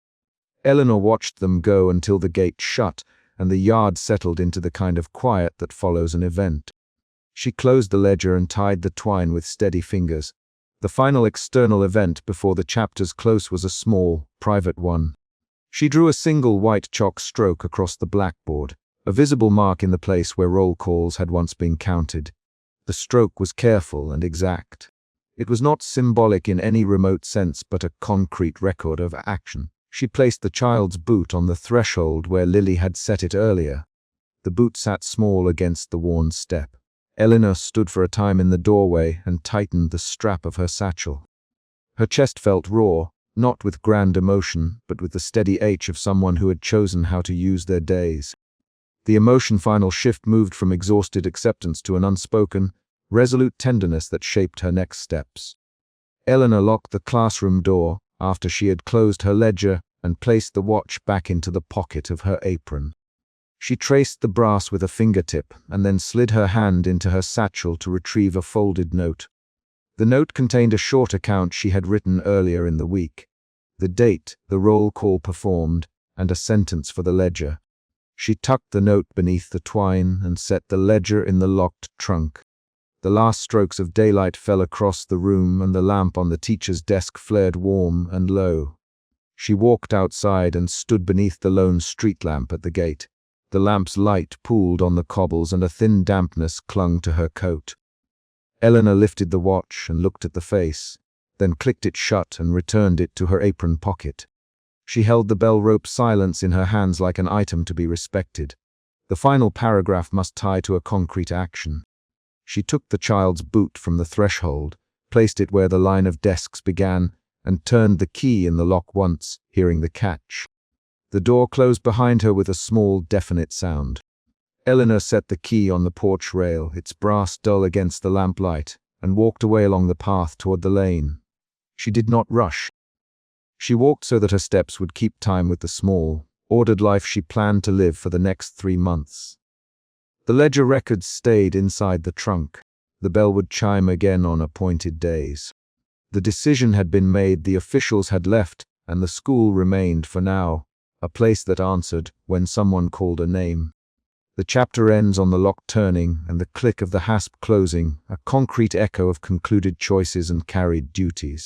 Eleanor watched them go until the gate shut and the yard settled into the kind of quiet that follows an event. She closed the ledger and tied the twine with steady fingers. The final external event before the chapter's close was a small, private one. She drew a single white chalk stroke across the blackboard, a visible mark in the place where roll calls had once been counted. The stroke was careful and exact. It was not symbolic in any remote sense, but a concrete record of action. She placed the child's boot on the threshold where Lily had set it earlier. The boot sat small against the worn step. Eleanor stood for a time in the doorway and tightened the strap of her satchel. Her chest felt raw, not with grand emotion, but with the steady ache of someone who had chosen how to use their days. The emotion final shift moved from exhausted acceptance to an unspoken, resolute tenderness that shaped her next steps. Eleanor locked the classroom door after she had closed her ledger and placed the watch back into the pocket of her apron. She traced the brass with a fingertip and then slid her hand into her satchel to retrieve a folded note. The note contained a short account she had written earlier in the week, the date, the roll call performed, and a sentence for the ledger. She tucked the note beneath the twine and set the ledger in the locked trunk. The last strokes of daylight fell across the room and the lamp on the teacher's desk flared warm and low. She walked outside and stood beneath the lone street lamp at the gate. The lamp's light pooled on the cobbles and a thin dampness clung to her coat. Eleanor lifted the watch and looked at the face, then clicked it shut and returned it to her apron pocket. She held the bell-rope silence in her hands like an item to be respected. The final paragraph must tie to a concrete action. She took the child's boot from the threshold, placed it where the line of desks began, and turned the key in the lock once, hearing the catch. The door closed behind her with a small, definite sound. Eleanor set the key on the porch rail, its brass dull against the lamplight, and walked away along the path toward the lane. She did not rush. She walked so that her steps would keep time with the small, ordered life she planned to live for the next 3 months. The ledger records stayed inside the trunk. The bell would chime again on appointed days. The decision had been made, the officials had left, and the school remained for now, a place that answered when someone called a name. The chapter ends on the lock turning and the click of the hasp closing, a concrete echo of concluded choices and carried duties.